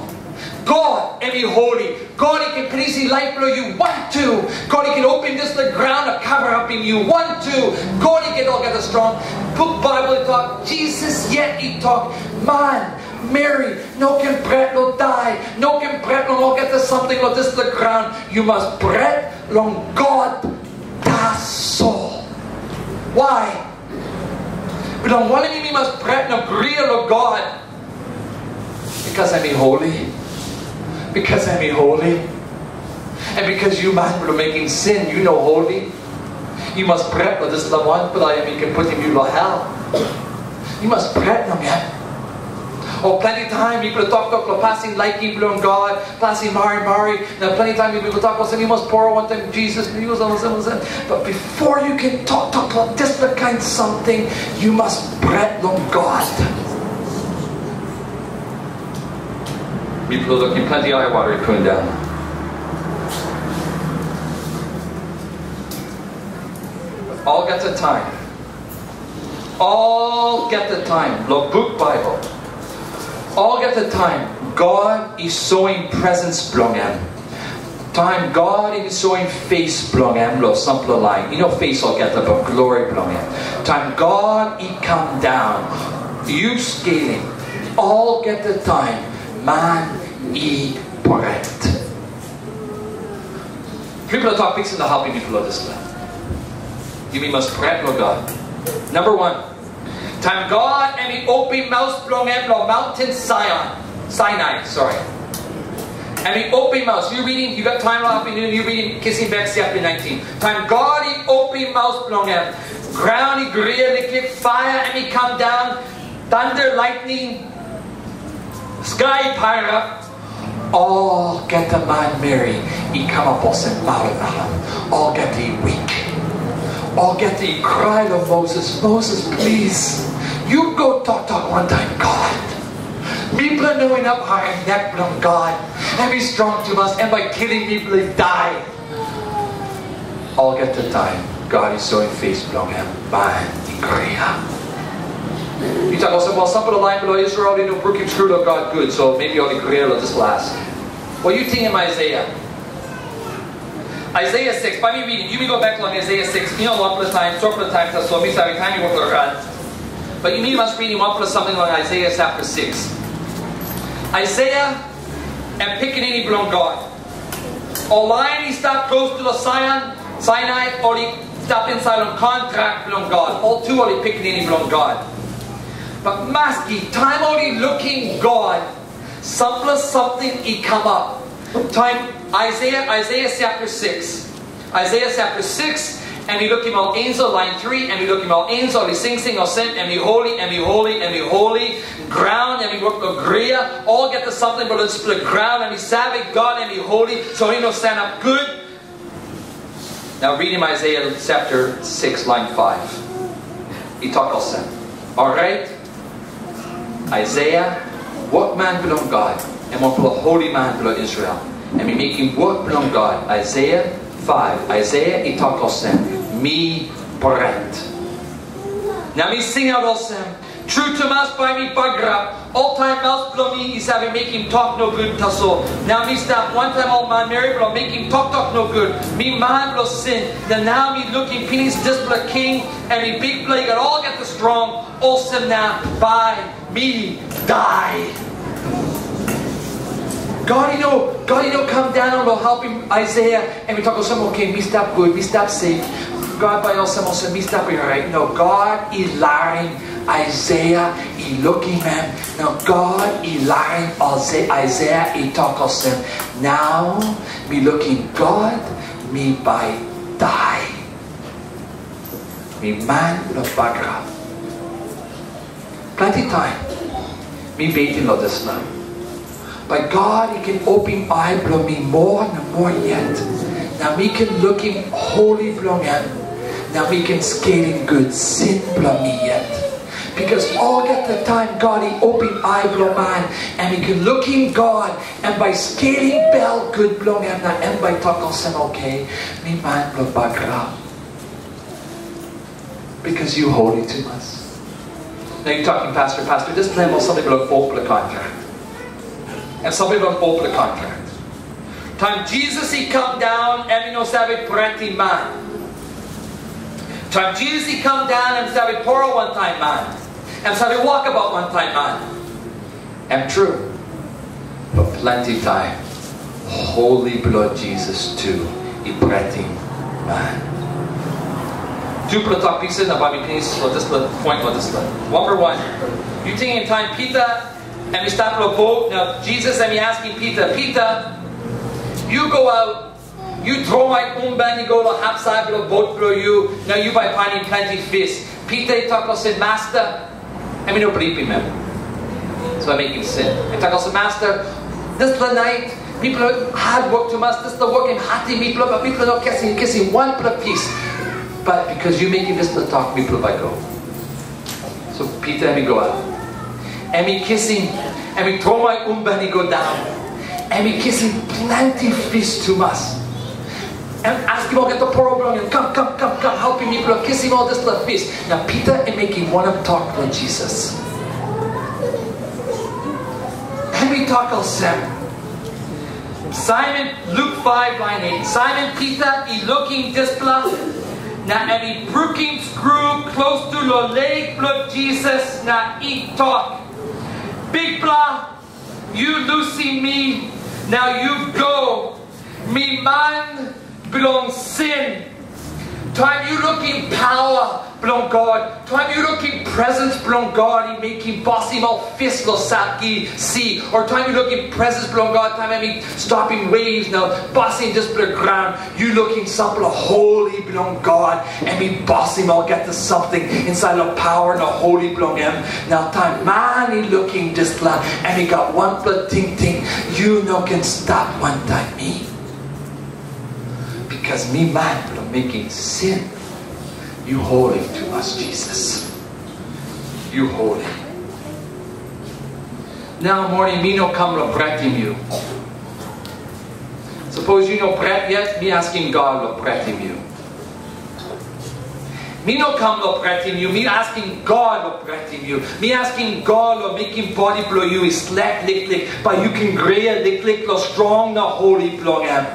God, and he holy. God, he can please he life blow you want to. God, he can open this the ground and cover up in you want to. God, he can all get the strong. Book Bible talk. Jesus yet he talk. Man. Mary, no can pret no die. No can pret no get the something lo this the ground. You must pret long God. Soul. Why? But on one of me must pray no guria of God. Because I mean holy. Because I mean holy. And because you man were making sin, you know holy. You must pray for this the one, but I mean can put him you to hell. You must pray no man. Oh, plenty time people talk about passing liking blue on God, passing Mari. Now, plenty time people talk about saying you must pour one time Jesus. But before you can talk about this kind of something, you must bread on God. People are looking plenty eye water coming down. But all get the time. All get the time. Look, book Bible. All get the time. God is showing presence belong him. Time God is showing face belong him. Lo simple line. You know face all get the but glory belong him. Time God he come down. You scaling. All get the time. Man he poret. People are talking fixing to helping people of this land. You must pray for God. Number one. Time God and he open mouth belong him lo mountain Sinai, sorry. And he open mouth. You reading, you got time afternoon, you reading Kissing Back chapter 19. Time God he open mouth belong him. Ground he guria, he kick fire and he come down. Thunder, lightning, sky fire up. All get the man Mary. He come up also in all get the weak. All get the cry of Moses. Moses, please. You go talk one time, God. People are knowing up our neck from God. And be strong to us. And by killing people, they die. all get the time. God is showing face belong him. Man, guria. You talk about, well, some of the line below Israel, they know Brooklyn screwed up God good, so maybe only guria will just last. Well, you think in Isaiah. Isaiah 6, by me reading, you may go back to Isaiah 6, you know, one plus time, short plus time, so me every time you work with God. But you must read one plus something like Isaiah chapter 6. Isaiah and Pickaninny belong God. Or line he stop close to the Sinai, or he stop inside on contract belong God. All two or he Pickaninny belong God. But Maski, time only looking God, some plus something he come up. Time Isaiah chapter 6. Isaiah chapter 6, and we look him out angel, line 3, and we look him out angel, he sing, olsem, and we holy, and we holy, and we holy, ground, and we work the guria, all get to something but let's split ground, and we savage God, and we holy, so he no stand up good. Now read him Isaiah chapter 6, line 5. He talk olsem. Alright? Isaiah, what man belong God? And what will a holy man belong Israel? And we make him what belong God? Isaiah 5. Isaiah, he talk olsem. Me poret. Now me sing out olsem. True to mas by me bagra. All time else below me is having make him talk no good tasso. Now me stop one time old man married below make him talk no good. Me man below sin. Then now me looking penis display king and me big play got all get the strong. Olsem now by me die. God, you know, come down and help him, Isaiah, and we talk about some, okay, me stop good, me stop safe. God, by also, me stop right. No, God is lying, Isaiah, he looking, man. Now, God is lying, Isaiah, he talk of him. Now, me looking, God, me by die. Me man, the bagra. Plenty time, me waiting on this now. By God, he can open eye blow me more and more yet. Now me can look him holy blow him. Now me can skating good sin blow me yet. Because all get the time God he open eye blow man. And he can look him God. And by skating bell good blow him. Now and by talk olsem okay. Me man blow bagra. Because you holy to us. Now you're talking pastor, this plan will something will fall the contract. And somebody will open the contract. Time Jesus he come down and we know sabe prenti man. Time Jesus he come down and sabe poro one time man. And sabe walk about one time man. And true. But plenty time. Holy blood Jesus too. He prenti man. Two talk pieces about me peace for this point or this number one. You think in time Peter and we stop at a boat. Now Jesus and me asking Peter, you go out, you throw my umban, you go to half side of a boat for you. Now you by finding plenty fish. Peter talk said, Master, and we don't believe him. So I make him sin. I talk said, Master, this is the night. People are hard work to us. This is the work in hati people, but people are not kissing one piece. But because you making this the talk, people by go. So Peter and me go out. And we kiss him, and we throw my umban, he go down. And we kiss him plenty fish to us. And ask him, oh, get the poor brother, and come, help him, people, kiss him all this little fish. Now Peter and making one of talk to Jesus. And we talk olsem. Simon, Luke 5, line 8. Simon Peter, he looking display. Now and he brooking screw close to the leg blood Jesus. Now he talk. Bikpela, you losing me, now you go. Me man belong sin. Time you looking power belong God. Time you looking presence belong God. He making bossy mal fist lo saki see. Or time you looking presence belong God. Time I mean stopping waves now. Bossy just the ground. You looking something holy belong God. And me bossy mal get to something inside of power and the holy belong him. Now time man he looking just la and he got one blood ting. You no can stop one time me. Because me man belong making sin. You holy to us, Jesus. You holy. Now morning, me no come to pretim you. Suppose you know pret yet, me asking God to pretim you. Me no come lo pretim you. Me asking God lo pretim you. Me asking God lo making body blow you is slack lick. But you can gray lick lo strong no holy blow em.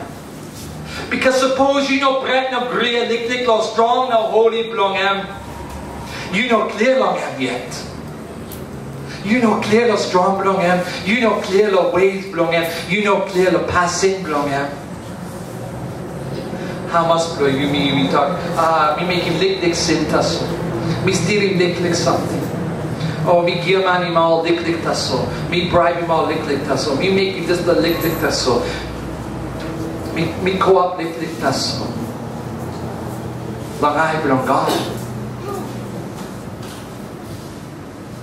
Because suppose you know bread no gray lick lo strong no holy blow em. You know clear long em yet. You know clear lo strong blow em. You know clear lo ways blow em. You know clear lo passing blow em. How much blow you me talk? Me make him lick sin taso. Me steal him lick something. Oh, me give man him all lick taso. Me bribe him all lick taso. Me make him just the lick taso. Me co-op lick taso. Langay belong God.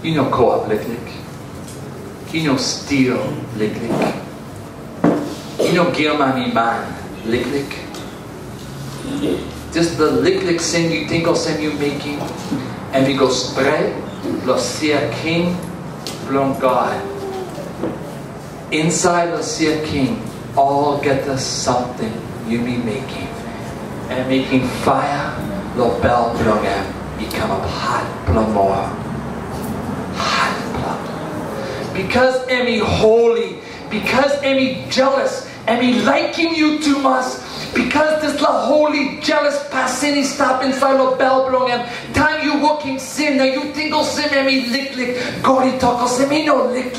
You know co-op lick. You know steal lick. You know give man lick. Just the lick sin you think of sin you making, and we go spread, los seer king, blong God. Inside the seer king, all get us something you be making, and making fire, lo bell blong em, become up hot blong more, hot blong. Because Emmy holy, because Emmy jealous, Emmy liking you too much. Because this la holy, jealous, passini stop inside the bell belong em. Time you walking sin, now you think of sin and me lick. God talk of sin, me no lick.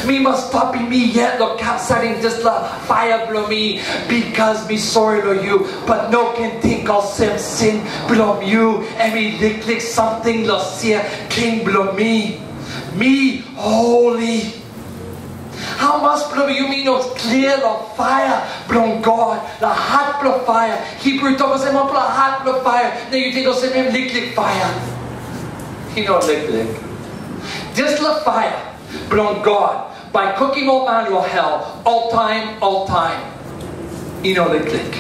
Me must stop in me yet, look capsizing this la fire blow me. Because me sorry to you, but no can think of sin blow you. And me lick something la seer king blow me. Me holy. How much blow you mean no clear the fire blow God, the hot blow fire. Hebrew talk say man blow hot blow fire. Then you think of say him lick fire. He no lick. Just the fire blow God by cooking all manual hell all time. You know lick.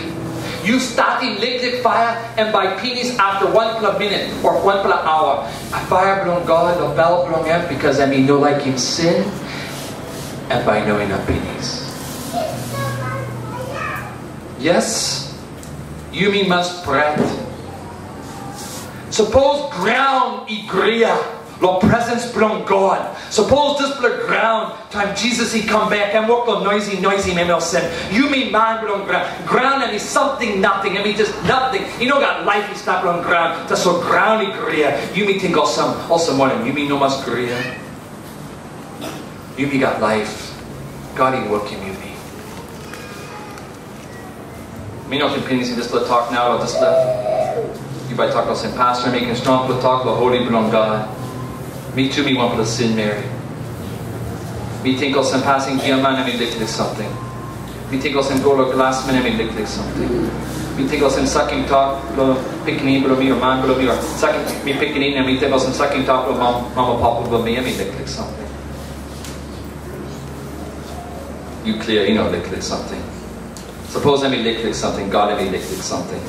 You starting lick fire and by penis after 1 minute or 1 hour. A fire blow God, the bell blow him because I mean no like him sin. And by knowing our pennies. Yes, yumi must bread. Suppose ground y guria, lo presence belong God. Suppose this blood ground, time Jesus he come back and walk on noisy memel yumi man belong ground and he's something nothing. I mean just nothing. You know got life is not on ground. That's so ground y guria. Yumi think also more than yumi no mas guria. You got life. God is working with me. Me no opinions in this little talk now about this left. You by talk about St. Pastor making strong little talk about holy belong God. Me too, me want to sin Mary. Me think of some passing diamond and me lick something. Me think of some gold glass man and me lick something. Me think of some sucking talk picking below me or man below me or sucking me picking in and me think of some sucking talk below mama papa below me and me lick something. You clear, you know, lick something. Suppose I me lick something, God I me lick something.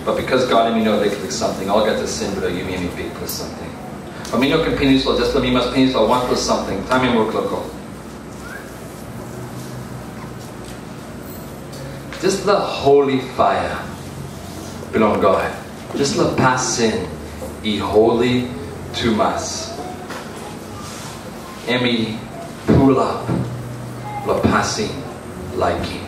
But because God I me know lick something, I'll get the sin below you me big plus something. But me no can peninsula, just let me must peninsula 1 plus something. Time in work local. Just the holy fire belong God. Just the past sin, e holy to mass. And me pull up. Passing liking.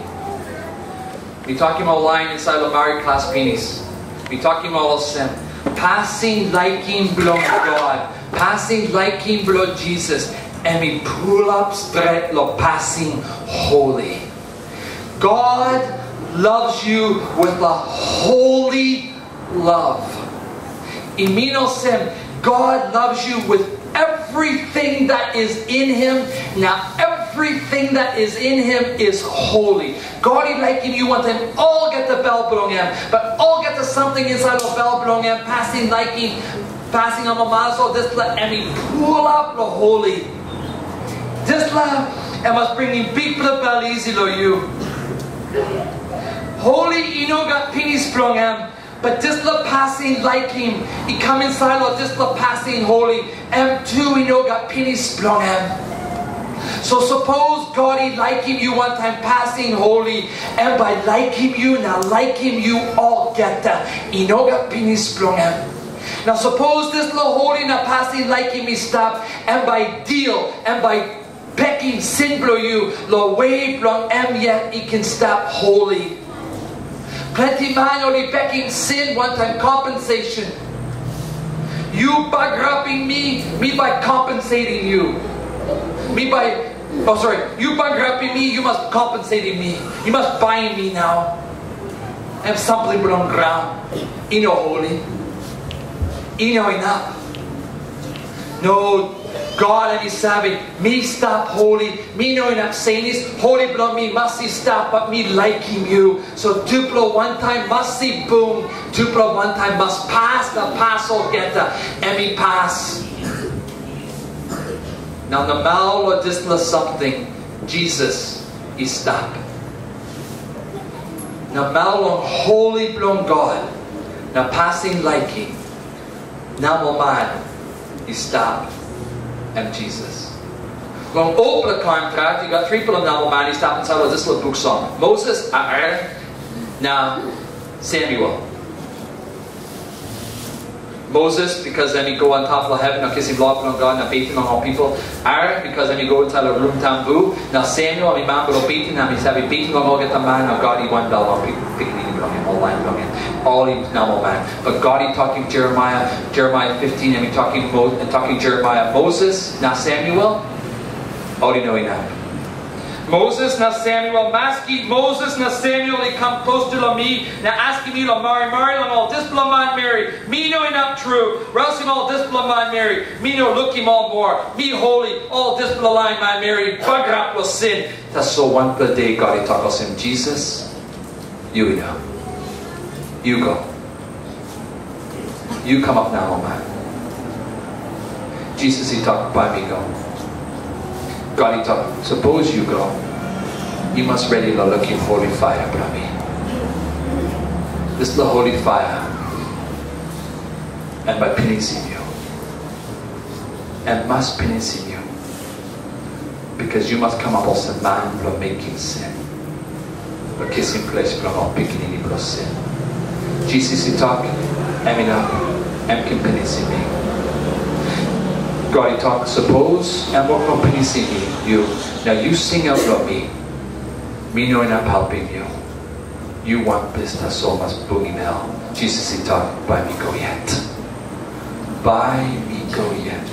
We talking about lying inside the married class penis. We talking about olsem. Passing liking below God. Passing liking below Jesus. And we pull up straight lo passing holy. God loves you with a holy love. In olsem, God loves you with everything that is in Him. Now everything that is in Him is holy. God is liking you want them all get the bell belong Him, but all get the something inside the bell belong Him, passing liking, passing amamas, or this let and pull up the holy. This love and must bring in big bell easy to you. Holy, you know got penis belong Him. But just the passing like him, he come inside or just the passing holy. And two, you know, got pennies belong him. So suppose God he like him, you one time passing holy, and by like him you now like him you all get that. You know got pennies belong him. Now suppose this little holy na passing liking me stop, and by deal, and by pecking sin blow you, lo way blong yet it can stop holy. Plenty man only pecking sin one time compensation. You bankrupting me by compensating you. You bankrupting me, you must compensating me. You must buy me now. I have something on ground. You know holy. You know enough. No, God and His savvy. Me stop holy. Me know enough saying this. Holy blood me must stop, but me liking you. So Duplo one time must see boom. Duplo one time must pass the pass or get the me pass. Now the mal or disla something. Jesus is stop. Now mal on holy blown God. Now passing liking. Now man is stop. And Jesus. Long open the contract, you got 3 people now man, he stopped inside of this little Buk Song. Moses, Aaron, now Samuel. Moses, because then he go on top of heaven, now kiss him love on God, now beating on all people. Aaron, because then he go into the room tambu. Now Samuel, my man will beating him, he's having beating on all get the man, now God he one bell on people, picking him on him, all line on him. All he now man. But God he talking Jeremiah 15, and he talking Jeremiah. Moses, now Samuel, all he know he now. Moses, now Samuel, Maski, Moses, now Samuel, he come close to me, now asking me to marry, on all this man Mary, me know enough true, rouse him all this man Mary, me know look him all more, me holy, all this line man Mary, bugger up with sin. That's so one per day God he talk us him, Jesus, you know. You go. You come up now, man. Jesus, he talked by me, go. God, he talked, suppose you go. You must ready to look in holy fire, brother. This is the holy fire. And by pinning you. And must pinning you. Because you must come up also man from making sin. But kissing place from all picking in the sin. Jesus he talk, Emina, and company me. God he talk, suppose and what company me, you. Now you sing out about me. Me knowing I'm helping you. You want business so much boogie hell. Jesus he talk, by me go yet. By me go yet.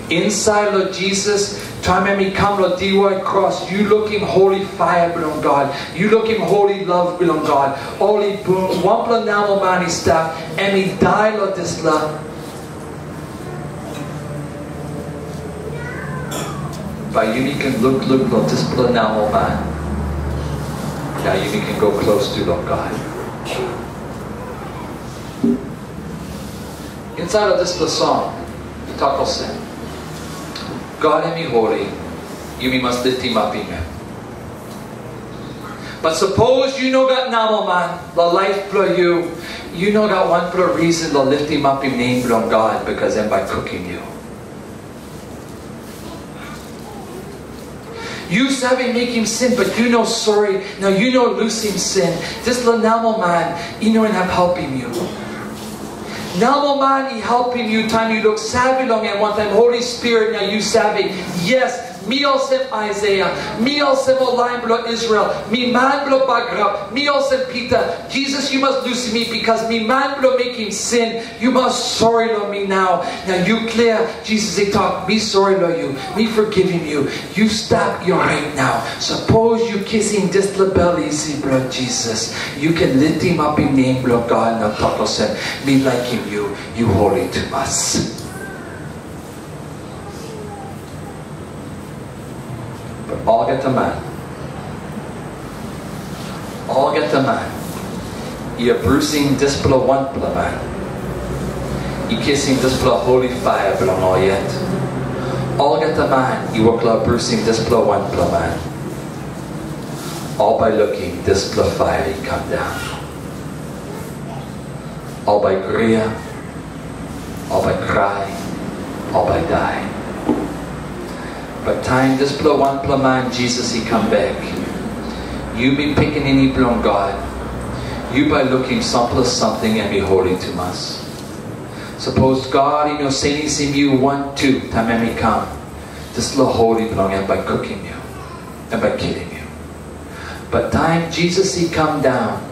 Inside Lord Jesus, time me come Lord D.Y. cross, you looking holy fire belong God. You looking holy love belong God. Holy boom, one plan now man is staff, and he die Lord this love. By you can look Lord this plan now man. Now you can go close to Lord God. Inside of this song, the talk sin. God and me holy, you must lift him up in me. But suppose you know got now man, the life for you know got one for a reason to lift him up in name from God, because then by cooking you. You savvy make him sin, but you know sorry. Now you know losing sin. This little now man, you know and I'm helping you. Now man, he helping you. Time you look savvy long and one time Holy Spirit. Now you savvy. Yes. Me olsem Aisaia, me olsem Wildeboer Israel, me man blow bagrap, me olsem Peter. Jesus, you must lose me because me man blow making sin. You must sorry Lord me now. Now you clear. Jesus they talk. Me sorry Lord you. Me forgiving you. You stop your right now. Suppose you kissing this little belly, see blood Jesus. You can lift him up in name Lord God. Now talk olsem. Me like him you holy to us. All get the man. All get the man. You're bruising this below one below man. You're kissing this below holy fire below all yet. All get the man. You work like bruising this below one below man. All by looking this below fire he come down. All by guria. All by cry. All by die. But time this blow one blow man, Jesus he come back. You be picking any blown God. You by looking some plus something and be holy to us. Suppose God, you know, saying you 1, 2, time me come. This little holy belong by cooking you and by killing you. But time Jesus he come down,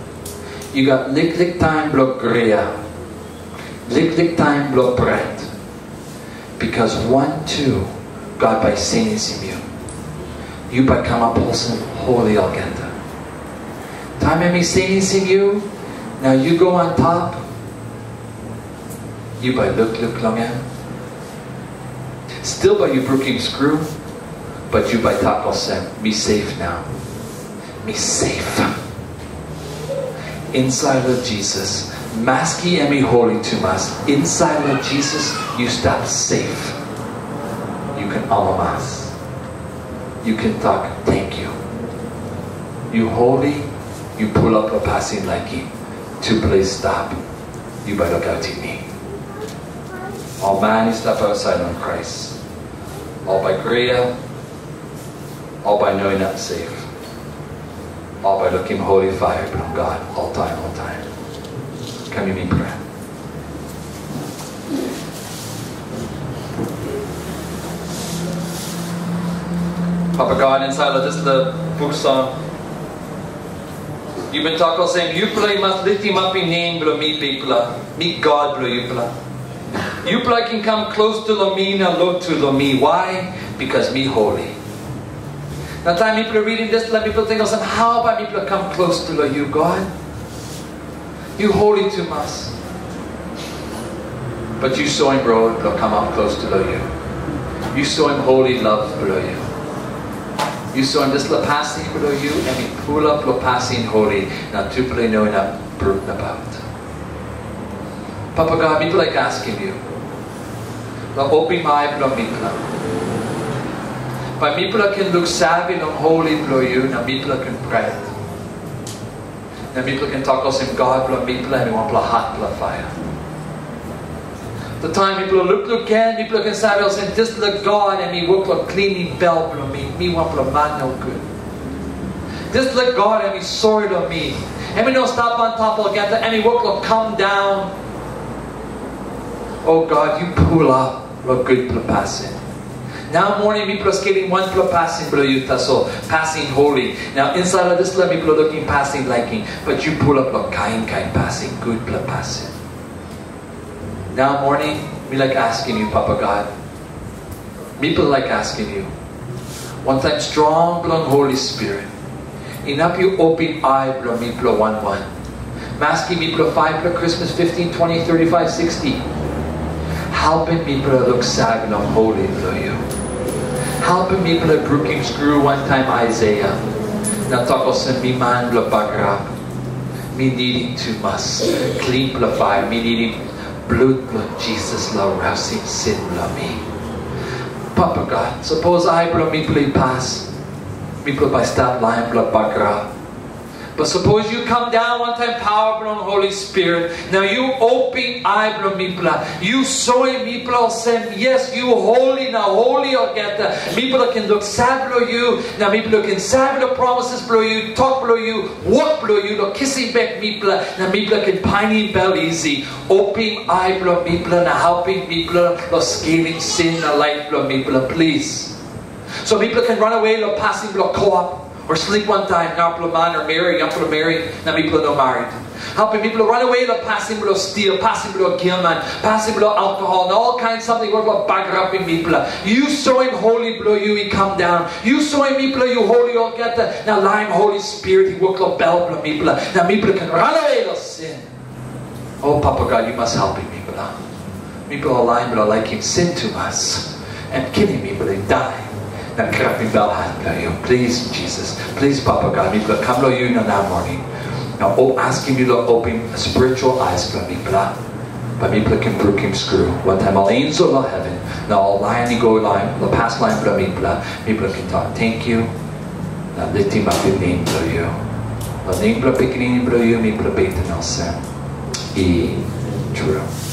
you got lick time blow guria, lick time blow poret. Because 1, 2, God by saying you, you by come up olsem holy algeta. Time me saying you, now you go on top. You by look long at. Still by you brooking screw, but you by talk olsem. Me safe now. Me safe. Inside of Jesus. Maski and me holy to us. Inside of Jesus, you stop safe. You can amamas. You can talk thank you. You holy, you pull up a passing like him. To please stop. You by look out to me. All man is step outside on Christ. All by guria. All by knowing I'm safe. All by looking holy fire from God. All time. Can you be prayer? Papa God, inside of this the Buk Song. You've been talking saying, you play must lift him up in name, bro, me people. Me God, bro, you play. You play can come close to me, now low to me. Why? Because me holy. Now time people are reading this, let people think of some, how about people come close to you, God? You holy to us. But you saw him, bro, it'll come up close to you. You saw him holy love below you. You saw him this la passing below you, and we pull up la passing holy. Now two people know enough broken about. Papa God, people like asking you. La open my below me below. But people can look savvy and holy below you, now people can pray. Now people can talk us in God below me below, and we want below hot below fire. The time people look again, people can say, and this look God, and me work like cleaning bell below me want below man no good. This look God, and me sorry to me. And we don't stop on top of get and me work like come down. Oh God, you pull up a good passing. Now morning people are skating one passing below you tasso, passing holy. Now inside of this let people are looking passing liking, but you pull up like kind passing, good passing. Now morning, we like asking you, Papa God. People like asking you. One time strong blown Holy Spirit. Enough you open eye blow me blow 1-1. Masking me blow 5 blow Christmas 15, 20, 35, 60. Helping me blow look sad blow holy blow you. Helping me blow brooking screw one time Aisaia. Now talk olsem me man blow bagra. Me needing too much. Clean blow fire. Me needing blood Jesus love rousing sin love me. Papa God, suppose I blow me play pass. Me blow by stop line blood bagra. But suppose you come down one time power from Holy Spirit. Now you open I blow me blow. You soy me blow sem. Yes, you holy now holy or get the people can look sad blow you. Now people can sad the promises blow you, talk blow you, walk blow you, look kissing back me blow. Now people can piney bell easy. Open I blow me blow. Now helping me blow. Look scaling sin the light blow me blow. Please. So people can run away. Look passing blow co-op. Or sleep one time, now people man or marry, young people marry, now people no married. Helping people run away, like passing below steal, passing below kill man, passing below alcohol, and all kinds of something work like bagger up in people. You saw him holy below you, he come down. You saw him people, you holy, you'll get the now lime Holy Spirit, he work like bell below people. Now people can run away to sin. Oh Papa God, you must help him people. People are lying below like him sin to us and killing me, but they die. Now clapping bell hand below you. Please, Jesus. Please, Papa God. Me come to you now morning. Now asking you to open spiritual eyes for me, blah. But me can brook him screw. One time I'll angel of heaven. Now I'll line and go line. The past line for me, blah. Me can talk. Thank you. Now lift him up in name below you. The name below picking below you. Me bait and olsem. True.